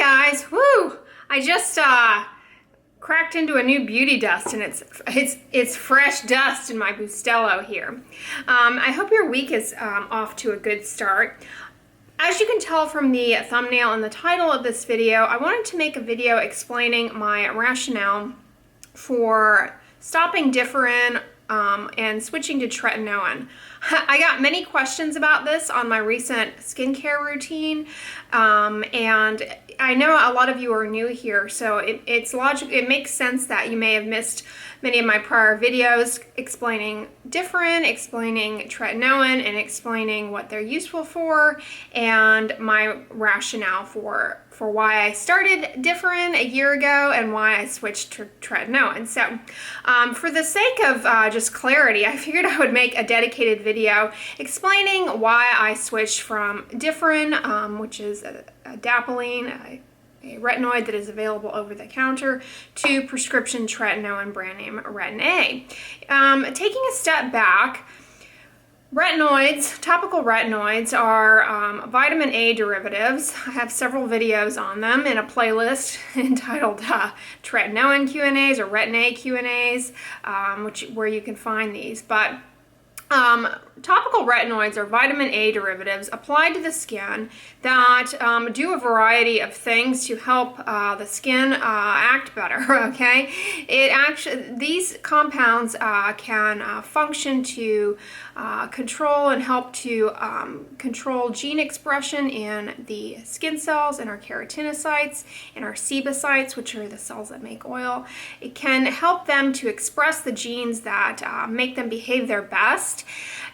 guys, woo! I just cracked into a new beauty dust, and it's fresh dust in my Bustelo here. I hope your week is off to a good start. As you can tell from the thumbnail and the title of this video, I wanted to make a video explaining my rationale for stopping differin and switching to Tretinoin. I got many questions about this on my recent skincare routine, and I know a lot of you are new here, so it makes sense that you may have missed many of my prior videos explaining differin, explaining Tretinoin, and explaining what they're useful for, and my rationale for why I started differin a year ago and why I switched to Tretinoin. So for the sake of just clarity, I figured I would make a dedicated video explaining why I switched from differin, which is a adapalene, a retinoid that is available over the counter, to prescription Tretinoin brand name Retin-A. Taking a step back, retinoids, topical retinoids, are vitamin A derivatives. I have several videos on them in a playlist entitled Tretinoin Q&As or Retin-A Q&As, where you can find these. But topical retinoids are vitamin A derivatives applied to the skin that do a variety of things to help the skin act better. Okay, these compounds can function to control and help to control gene expression in the skin cells, in our keratinocytes, in our sebocytes, which are the cells that make oil. It can help them to express the genes that make them behave their best.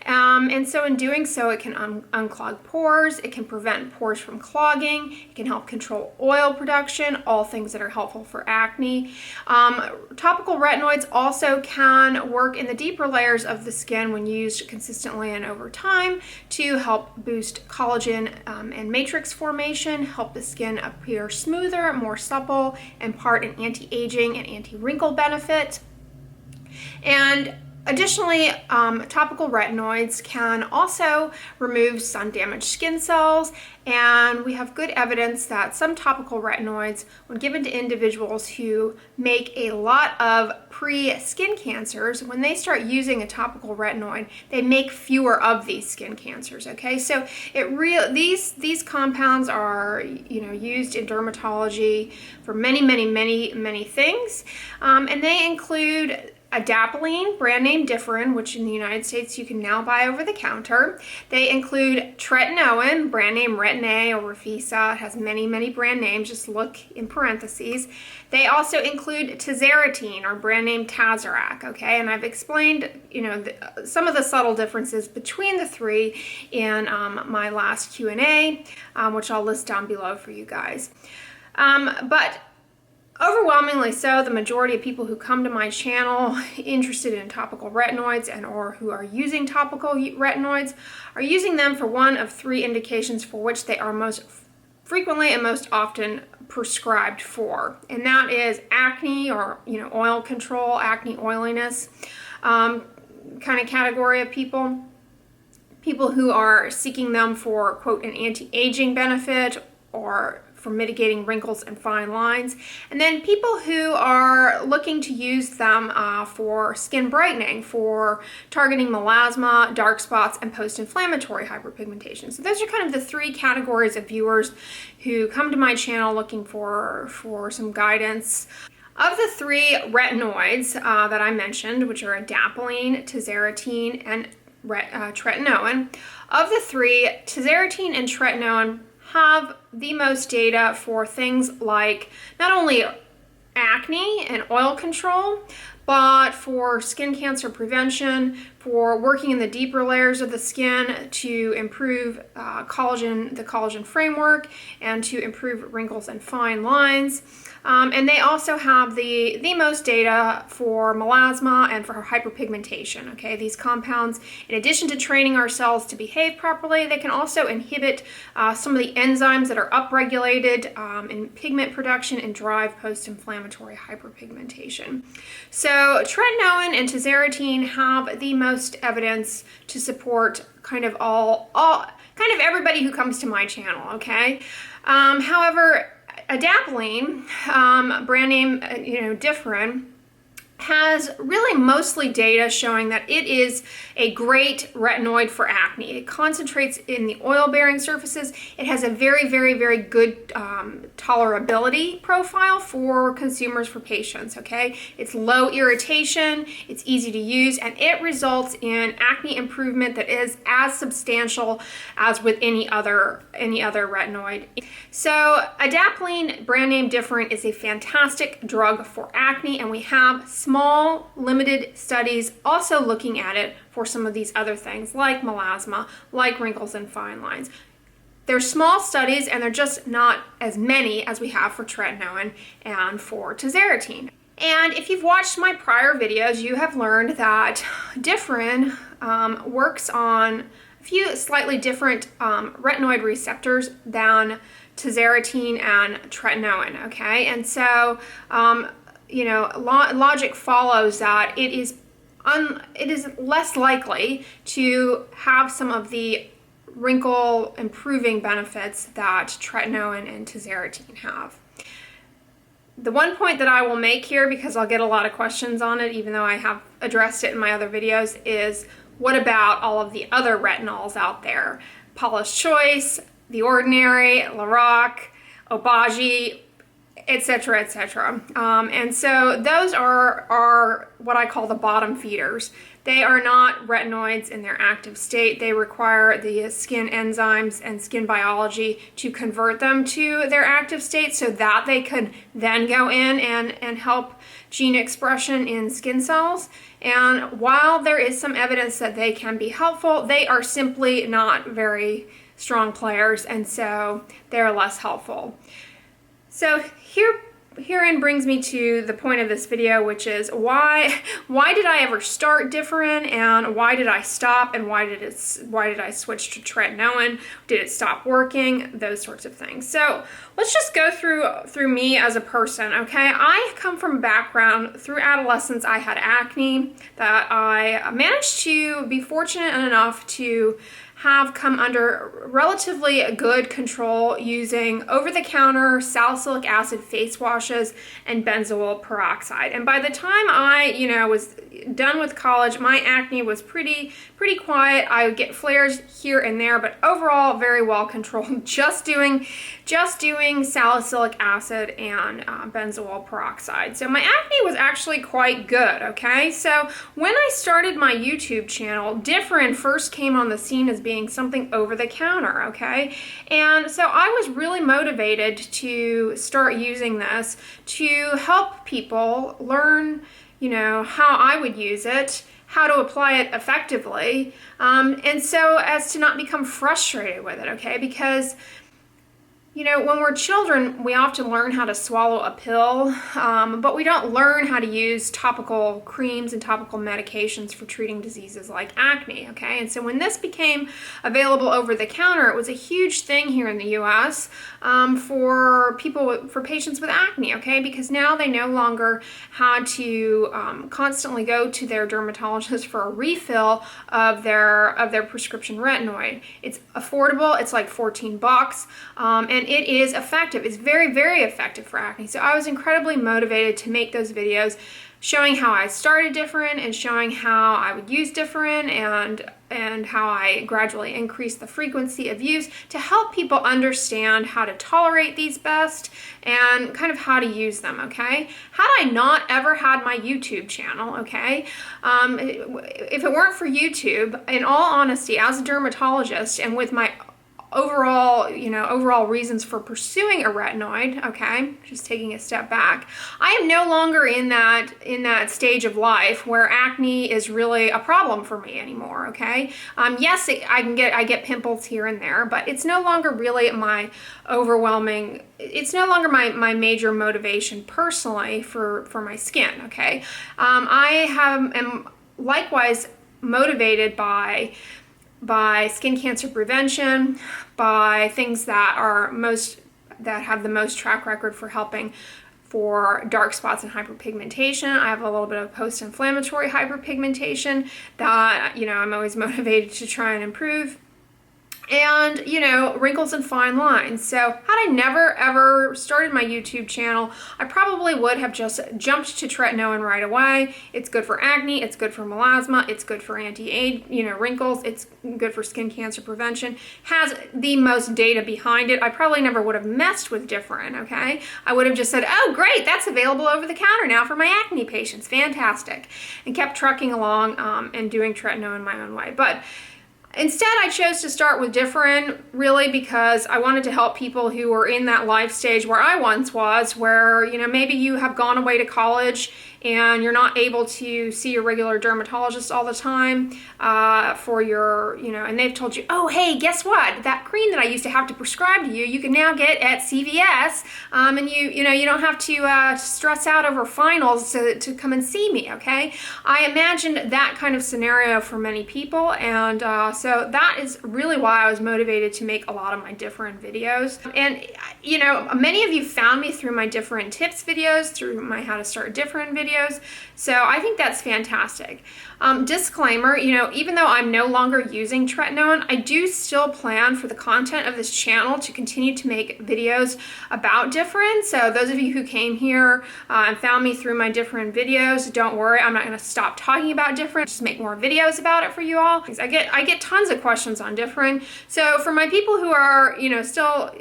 And so in doing so, it can unclog pores, it can prevent pores from clogging, it can help control oil production, all things that are helpful for acne. Topical retinoids also can work in the deeper layers of the skin when used consistently and over time to help boost collagen and matrix formation, help the skin appear smoother, more supple, impart an anti-aging and anti-wrinkle benefit. And additionally, topical retinoids can also remove sun-damaged skin cells, and we have good evidence that some topical retinoids, when given to individuals who make a lot of pre-skin cancers, when they start using a topical retinoid, they make fewer of these skin cancers. Okay, so these compounds are used in dermatology for many things, and they include adapalene, brand name differin, which in the United States you can now buy over the counter. They include Tretinoin, brand name Retin-A or Refisa. It has many brand names, just look in parentheses. They also include Tazarotene, or brand name Tazorac, okay? And I've explained, some of the subtle differences between the three in my last Q&A, which I'll list down below for you guys. But overwhelmingly so, the majority of people who come to my channel interested in topical retinoids or who are using topical retinoids are using them for one of three indications for which they are most frequently and most often prescribed for. And that is acne, or oil control, acne oiliness kind of category of people. People who are seeking them for, quote, an anti-aging benefit or for mitigating wrinkles and fine lines, and then people who are looking to use them for skin brightening, for targeting melasma, dark spots, and post-inflammatory hyperpigmentation. So those are kind of the three categories of viewers who come to my channel looking for some guidance. Of the three retinoids that I mentioned, which are adapalene, Tazarotene, and Tretinoin, of the three, Tazarotene and Tretinoin have the most data for things like not only acne and oil control, but for skin cancer prevention, for working in the deeper layers of the skin to improve the collagen framework, and to improve wrinkles and fine lines. And they also have the most data for melasma and for hyperpigmentation. Okay, these compounds, in addition to training our cells to behave properly, they can also inhibit some of the enzymes that are upregulated in pigment production and drive post-inflammatory hyperpigmentation. So Tretinoin and Tazarotene have the most evidence to support kind of everybody who comes to my channel. Okay, however, adapalene, brand name, differin, has really mostly data showing that it is a great retinoid for acne. It concentrates in the oil-bearing surfaces. It has a very, very, very good tolerability profile for consumers, for patients, okay? It's low irritation, it's easy to use, and it results in acne improvement that is as substantial as with any other retinoid. So adapalene, brand name differin, is a fantastic drug for acne, and we have small, limited studies also looking at it for some of these other things like melasma, like wrinkles and fine lines. They're small studies, and they're just not as many as we have for tretinoin and for tazarotene. And if you've watched my prior videos, you have learned that differin works on a few slightly different retinoid receptors than tazarotene and tretinoin, okay? And so, logic follows that it is less likely to have some of the wrinkle improving benefits that tretinoin and tazarotene have. The one point that I will make here, because I'll get a lot of questions on it, even though I have addressed it in my other videos, is what about all of the other retinols out there? Paula's Choice, The Ordinary, Lorac, Obagi, etc., etc. And so those are what I call the bottom feeders. They are not retinoids in their active state. They require the skin enzymes and skin biology to convert them to their active state so that they could then go in and help gene expression in skin cells. And while there is some evidence that they can be helpful, they are simply not very strong players, and so they're less helpful. So herein brings me to the point of this video, which is why did I ever start differin, and why did I stop, and why did I switch to tretinoin? Did it stop working? Those sorts of things. So let's just go through me as a person, okay? I come from a background, through adolescence I had acne that I managed to be fortunate enough to have come under relatively good control using over-the-counter salicylic acid face washes and benzoyl peroxide. And by the time I, was done with college, my acne was pretty quiet. I would get flares here and there, but overall very well controlled. Just doing salicylic acid and benzoyl peroxide. So my acne was actually quite good. Okay, so when I started my YouTube channel, differin first came on the scene as being something over the counter. Okay, and so I was really motivated to start using this to help people learn, how I would use it, how to apply it effectively, and so as to not become frustrated with it, okay? Because, when we're children, we often learn how to swallow a pill, but we don't learn how to use topical creams and topical medications for treating diseases like acne, okay? And so when this became available over the counter, it was a huge thing here in the US for patients with acne, okay? Because now they no longer had to constantly go to their dermatologist for a refill of their prescription retinoid. It's affordable, it's like $14, and it is effective. It's very, very effective for acne. So I was incredibly motivated to make those videos showing how I started differin and showing how I would use differin and how I gradually increased the frequency of use to help people understand how to tolerate these best and kind of how to use them, okay? Had I not ever had my YouTube channel, okay, if it weren't for YouTube, in all honesty, as a dermatologist and with my overall reasons for pursuing a retinoid, okay, just taking a step back, I am no longer in that stage of life where acne is really a problem for me anymore, okay? Yes, I get pimples here and there, but it's no longer really my overwhelming, it's no longer my major motivation personally for my skin, okay? I am likewise motivated by skin cancer prevention, by things that have the most track record for helping for dark spots and hyperpigmentation. I have a little bit of post-inflammatory hyperpigmentation that, I'm always motivated to try and improve. and, you know, wrinkles and fine lines. So had I never ever started my YouTube channel, I probably would have just jumped to tretinoin right away. It's good for acne, it's good for melasma, it's good for anti-age, you know, wrinkles, it's good for skin cancer prevention, has the most data behind it. I probably never would have messed with differin, okay? I would have just said, oh great, that's available over the counter now for my acne patients, fantastic, and kept trucking along and doing tretinoin my own way. But instead, I chose to start with differin really because I wanted to help people who were in that life stage where I once was, where, you know, maybe you have gone away to college and you're not able to see your regular dermatologist all the time for your, you know, and they've told you, oh, hey, guess what? That cream that I used to have to prescribe to you, you can now get at CVS, and you know, you don't have to stress out over finals to come and see me, okay? I imagined that kind of scenario for many people, and so that is really why I was motivated to make a lot of my different videos. And, you know, many of you found me through my different tips videos, through my how to start different videos. So I think that's fantastic. Disclaimer, you know, even though I'm no longer using tretinoin, I do still plan for the content of this channel to continue to make videos about differin. So those of you who came here and found me through my different videos, don't worry, I'm not going to stop talking about differin, just make more videos about it for you all. I get tons of questions on differin. So for my people who are, you know, still,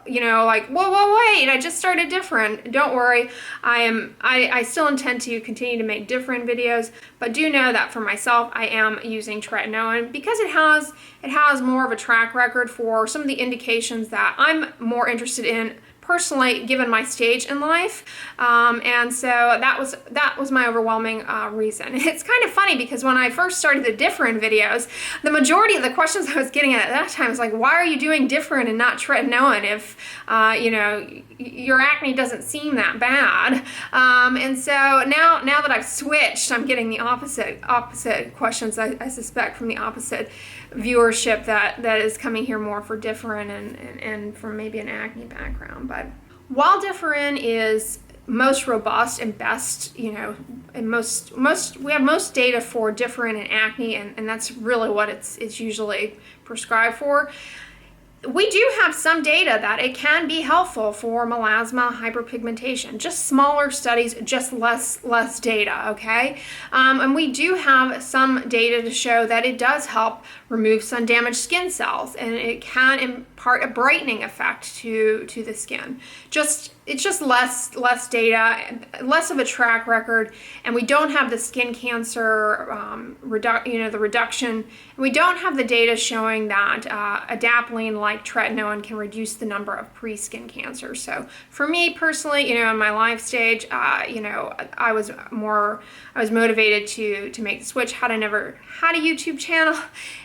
you know, like, whoa, wait, I just started differin, don't worry, I still intend to continue to make different videos, but do know that for myself, I am using tretinoin because it has more of a track record for some of the indications that I'm more interested in personally, given my stage in life, and so that was my overwhelming reason. It's kind of funny because when I first started the differin videos, the majority of the questions I was getting at that time was like, why are you doing differin and not tretinoin if you know, your acne doesn't seem that bad? And so now that I've switched, I'm getting the opposite questions, I suspect, from the opposite viewership that is coming here more for differin and from maybe an acne background. But while differin is most robust and best, you know, and we have most data for differin and acne, and that's really what it's usually prescribed for. We do have some data that it can be helpful for melasma, hyperpigmentation, just smaller studies, just less data, okay? And we do have some data to show that it does help remove sun damaged skin cells, and it can impart a brightening effect to the skin. It's just less data, less of a track record, and we don't have the skin cancer the reduction, and we don't have the data showing that adapalene like tretinoin can reduce the number of pre-skin cancers. So for me personally, you know, in my life stage, you know, I was motivated to make the switch. Had I never had a YouTube channel,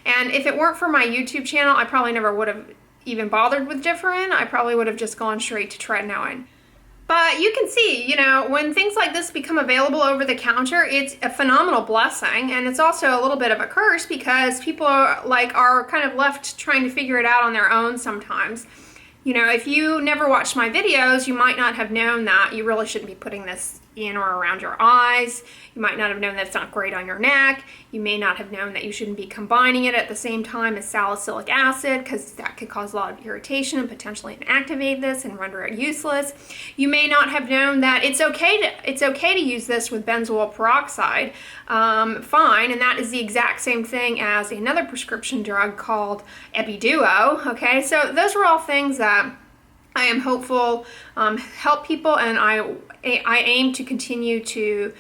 and if it weren't for my YouTube channel, I probably never would have even bothered with differin. I probably would have just gone straight to tretinoin. But you can see, you know, when things like this become available over the counter, it's a phenomenal blessing, and it's also a little bit of a curse because people are kind of left trying to figure it out on their own sometimes. You know, if you never watched my videos, you might not have known that you really shouldn't be putting this in or around your eyes. You might not have known that it's not great on your neck. You may not have known that you shouldn't be combining it at the same time as salicylic acid, because that could cause a lot of irritation and potentially inactivate this and render it useless. You may not have known that it's okay to use this with benzoyl peroxide, fine, and that is the exact same thing as another prescription drug called Epiduo. Okay, so those are all things that I am hopeful help people, and I aim to continue to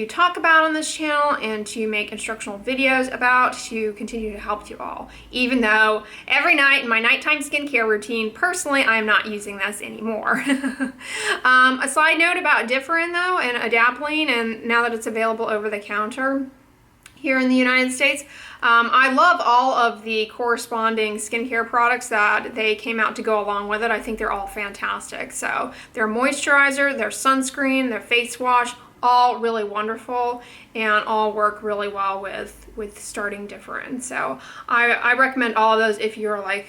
talk about on this channel and to make instructional videos about, to continue to help you all. Even though every night in my nighttime skincare routine, personally, I am not using this anymore. A side note about differin though, and adapalene, and now that it's available over the counter here in the United States, I love all of the corresponding skincare products that they came out to go along with it. I think they're all fantastic. So their moisturizer, their sunscreen, their face wash, all really wonderful and all work really well with starting differin. So I recommend all of those if you're like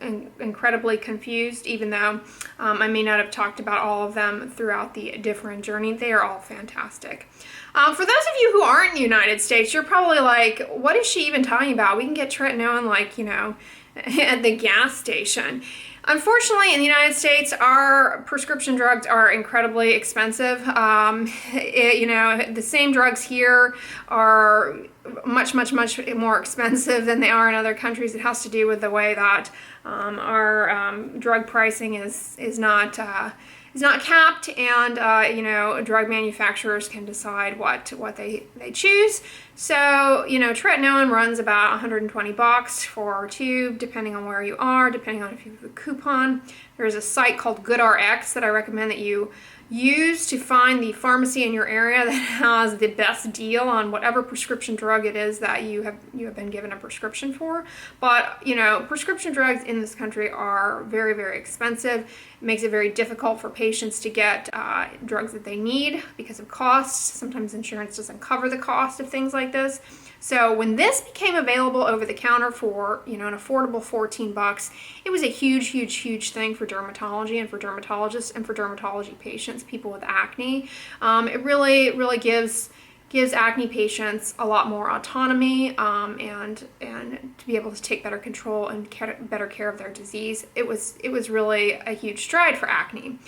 incredibly confused, even though I may not have talked about all of them throughout the differin journey. They are all fantastic. For those of you who aren't in the United States, you're probably like, what is she even talking about? We can get tretinoin like, you know, at the gas station. Unfortunately, in the United States, our prescription drugs are incredibly expensive. The same drugs here are much more expensive than they are in other countries. It has to do with the way that our drug pricing is not capped, and drug manufacturers can decide what they choose. So tretinoin runs about $120 for a tube, depending on where you are, depending on if you have a coupon. There's a site called GoodRx that I recommend that you use to find the pharmacy in your area that has the best deal on whatever prescription drug it is that you have been given a prescription for. But prescription drugs in this country are very, very expensive. It makes it very difficult for patients to get drugs that they need because of costs. Sometimes insurance doesn't cover the cost of things like this. So when this became available over the counter for an affordable $14, it was a huge thing for dermatology and for dermatologists and for dermatology patients, people with acne. It really gives acne patients a lot more autonomy and to be able to take better control and better care of their disease. It was really a huge stride for acne.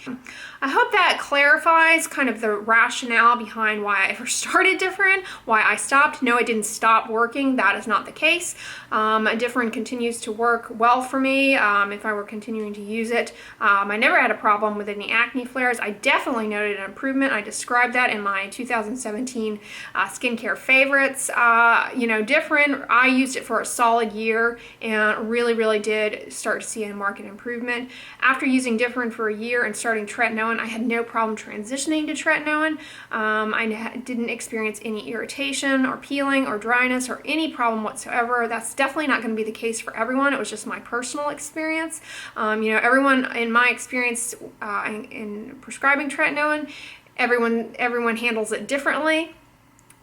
I hope that clarifies kind of the rationale behind why I first started differin, why I stopped. No, I didn't stop working. That is not the case. Differin continues to work well for me if I were continuing to use it. I never had a problem with any acne flares. I definitely noted an improvement. I described that in my 2017 skincare favorites. Differin, I used it for a solid year and really did start to see a marked improvement. After using differin for a year and starting tretinoin, I had no problem transitioning to tretinoin. I didn't experience any irritation or peeling or dryness or any problem whatsoever. That's definitely not going to be the case for everyone. It was just my personal experience. Everyone in my experience in prescribing tretinoin, everyone handles it differently.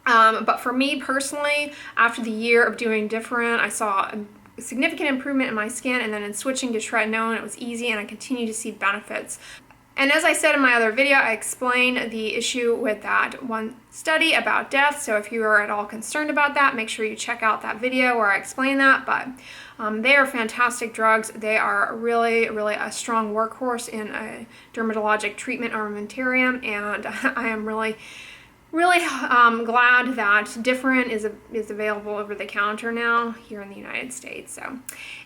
But for me personally, after the year of doing differin, I saw a significant improvement in my skin, and then in switching to tretinoin, it was easy, and I continue to see benefits. And as I said in my other video, I explained the issue with that one study about death. So if you are at all concerned about that, make sure you check out that video where I explain that. But they are fantastic drugs. They are really a strong workhorse in a dermatologic treatment armamentarium, and I am really glad that differin is available over the counter now here in the United States. So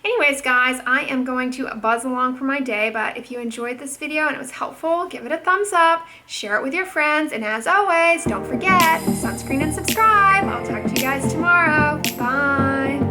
anyways, guys, I am going to buzz along for my day, but if you enjoyed this video and it was helpful, give it a thumbs up, share it with your friends, and as always, don't forget, sunscreen and subscribe. I'll talk to you guys tomorrow. Bye.